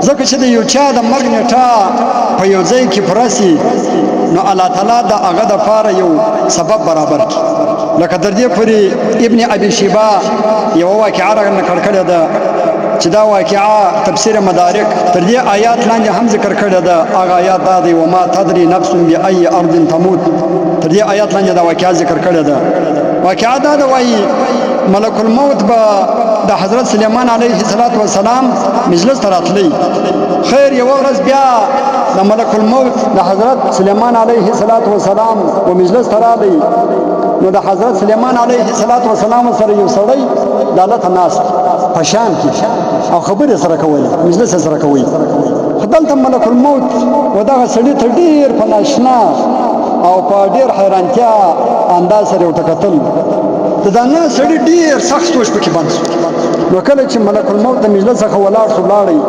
ځکه چې د یو چا د مرګ نیټه په یو ځای کې پوره سي نو الله تعالی د هغه دپاره یو سبب برابر کړي. لکه تر دې پورې ابن ابي شیبه یوه واقعه رانقل کړې ده چې دا واقعه تفسیر مدارک تر دې آیات لاندې هم ذکر کړی ده. هغه آیات دا دی وما تدري نفس بأي ارض تموت. تر دې آیات لاندې دا واقعه ذکر کړی ده. واقعه دا ده وایي ملک الموت به د حضرت سلیمان علیه السلام مجلس ته راتلی. خیر یوه ورځ بیا د ملک الموت د حضرت سلیمان علیه السلام و مجلس ته راغی. نو د حضرت سلیمان علیه السلام سره یو سړی د هلته ناست په شام کې او خبرې سره کولې، مجلس یې سره کوي. خو دلته ملک الموت و دغه سړي ته ډېر په ناشنا او په ډېر حیرانتیا انداز سره ورته کتل. د دغه سړي ډېر سخت سوچ پکې بند شو. نو کله چې ملک الموت د مجلس څخه ولاړ شو لاړی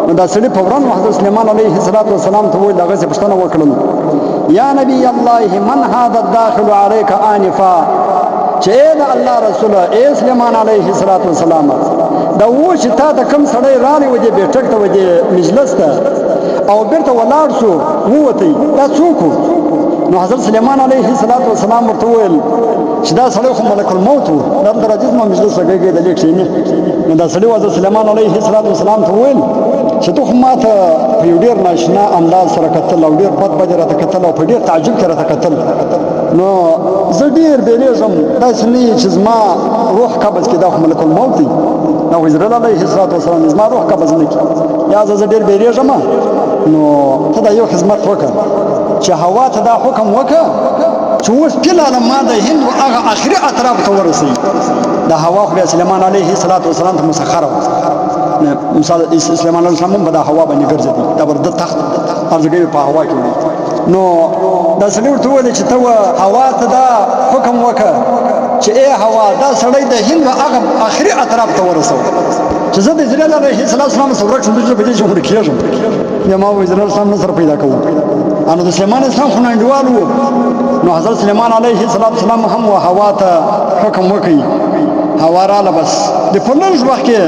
نو دا سړي فوراً حضرت سلیمان علیه السلام ته وویل، هغه یې پوښتنه وکړل یا نبی الله من هذا الداخل عليك آنفا، چې ای د الله رسوله ای سلیمان علیه السلام دا و چې تا ته کوم سړی راغی و دې بیټک ته و دې مجلس ته او بیرته ولاړ شو ووتی دا څوک و؟ نو حضرت سلیمان علیه السلام ورته وویل چې دا سړی خو ملک الموت و، دا د راځي زما مجلس ته کېږي دلې کښېني. نو دا سړي حضرت سلیمان علیه السلام ته وویل چې ته خو ما ته په یو ډېر ناشنا انداز سره کتل او ډېر بد یې راته کتل او په ډېر تعجب کې راته کتل. نو زه ډېر بېرېږم داسې نه یي چې زما روح قبض کړي، دا خو ملک الموت دی، دا خو اسرائیل علیه السلام زما روح قبض نه کړي. یا زه ډېر بېرېږم نو ته دا یو خدمت وکړه چې هوا ته دا حکم وکړه چې اوس فلحاله ما د هند هغه آخري اطراف ته ورسوي. د هوا خو بیا سلیمان علیه السلام ته مسخره وه. سلیمان علیه السلام هم په دا هوا باندې ګرځېدی، دا به د تخت ارزګۍ په هوا کې وي. نو دا سړي ورته وویل چې ته هوا ته دا حکم وکړه چې ای هوا دا سړی د هند هغه آخري اطراف ته ورسوه چې زه د اسرائیل علیه السلام سره ورک شم، دلته په دې چې مړ کېږم. بیا ما وویل اسرائیل اسلام نه سره پیدا کوو. نو د سلیمان اسلام خو ننډوال و. نو حضرت سلیمان علیه السلام هم هوا ته حکم وکړي. هوا راله بس د په لږ وخت کې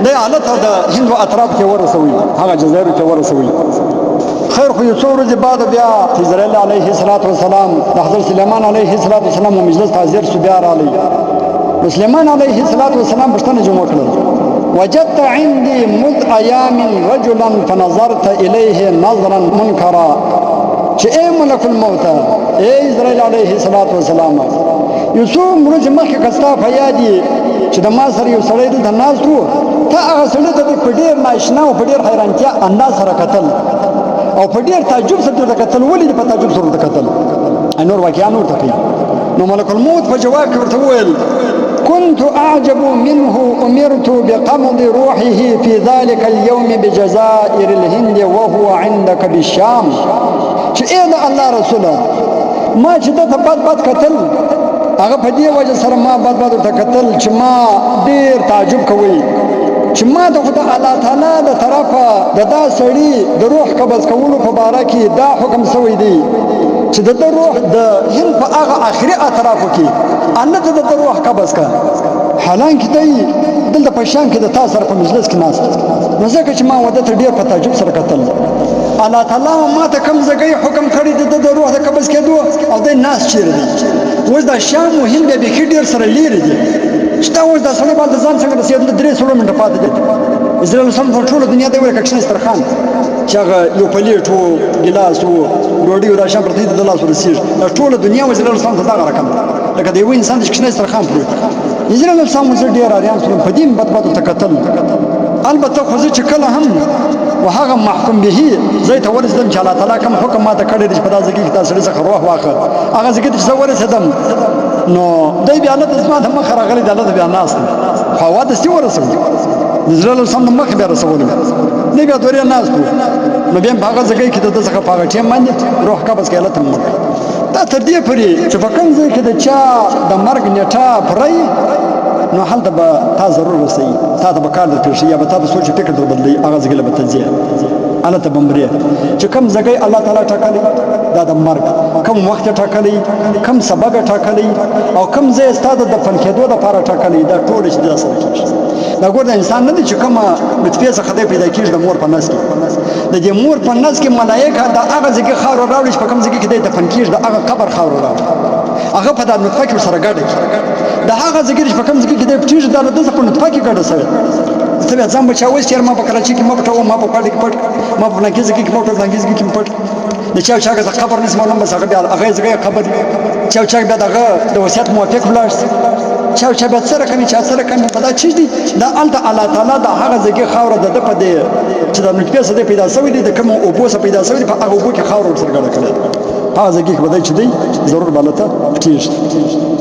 د حالت د هند اطراف کې ورسوي، هغه جزایرو کې ورسوي. خیر خو یو څو ورځې بعد بیا اسرائیل علیه السلام د حضرت سلیمان علیه السلام مجلس حاضر شو، بیا رالی. نو سلیمان علیه السلام پوښتنه جوړ کړل وجدت عندي مذ ايام رجلا فنظرت اليه نظرا منكرا، چې ای ملک الموت ای اسرائیل علیه السلام یو څو ورځې مخکې که ستا په یاد یې چې د ما سره یو سړی دلته ناست و، ته هغه سړي ته په ډېر ناشنا او په ډېر حیرانتیا انداز سره کتل او په ډېر تعجب سره ورته کتل. ولې دې په تعجب سره ورته کتل؟ نور واقعا نور ته کوي. نو ملک الموت په جواب کې ورته وویل كنت أعجب منه أمرت بقبض روحه في ذلك اليوم بجزائر الهند وهو عندك بالشام، چې ای د الله رسوله ما چې دته بد کتل هغه په دې وجه سره ما بد ورته کتل چې ما ډېر تعجب کوي چې ما ته خو د الله تعالی د طرفه د دا سړي د روح قبض کولو په باره کې دا حکم سوی دی چې د روح د هند په هغه آخري اطرافو کې ان ته د روح قبض کا، حالانکه دی دلته په شام کې د تا سره په مجلس کې ناست. نو ځکه چې ما وده ته ډېر په تعجب سره کتل، الله تعالی ما ته کوم ځای حکم کړی د روح د قبض کېدو او دی ناست چیرې دی. اوس دا شام او هند بیا بیخي ډېر سره لیرې دي چې دا اوس دا سړی باید ځان څنګه رسېدل 3 منټه پاتې دی. اسرائیل اسلام په ټوله دنیا دی وایي که کښېنسترخان چې هغه یو پلیټ و ګیلاس و ډوډۍ و دا شیان پرته دي د لاسو رسېږي. دا ټوله دنیا اسرائیل اسلام ته دغه رقم لکه د یوه انسان چې کښېنسترخان پروت. اسرائیل اسلام زه ډېر اریان شوم په دې بد ورته کتل. البته خو زه چې کله هم وهغه محکوم به زه ته ورسېدم چې الله تعالی کوم حکم ما ته کړی دی چې په دا ځای کې دا سړي څخه روح واخله، هغه ځای کې چې زه ورسېدم نو دی بیا هلته زما د مخه راغلی، د هلته بیا ناست خو هوا دستي ورسوي. د اسرائیل اسلام د مخې بیا رسولي دی بیا دورې ناست و. نو بیا په هغه ځای کې د ده څخه په هغه ټیم باندې روح قبض کړي هلته مړ. دا تر دې پورې چې په کوم ځای کې د چا د مرګ نیټه پوره وي نو هلته به تا ضرور رسوي، تا ته به کار در پېښ یا به تا به سوچ فکر در بدلوي، هغه ځای به ته ځې هلته به مرې. چې کوم ځای الله تعالی ټاکلی دا د مرګ کوم وخت یې ټاکلی، کوم سبب یې ټاکلی او کوم ځای ستا د دفن کېدو دپاره ټاکلی، دا ټول چې دا سره کېږي. دا ګور د انسان نه دی چې کومه نطفې څخه دی پیدا کېږي د مور په نس کې د دې مور په نس کې ملایکه د هغه ځای کې خاوره راوړي چې په کوم ځای کې دی دفن کېږي د هغه قبر خاوره راوړي هغه په دا نطفه کې ورسره ګډه د هغه ځای کې چې په کوم ځای کې دی پټېږي دا د ده په نطفه کې ګډه سوی ته بیا ځان بچاوئ چې ما په کراچۍ کې مه پټوم ما په کاډۍ کې پټ ما په فلانکي ځای کې مه پټوم فلانکي ځای کې مه پټ د چا چا د قبر نس معلوم بس هغه بیا هغه ځای قبر چا چا بیا دغه د وصیت موافق ولاړ چا بیا څه رقمي چا څه رقمي په دا چیز دي دا هلته الله تعالی د هغه ځای کې خاوره د ده په دې چې د نطفې څه دی پیدا سوی دی د کومو اوبو څه پیدا سوی دی په هغه اوبو کې خاوره ورسره ګډه کړې ده په هغه ځای کې به دی چې دی ضرور به هلته پټېږي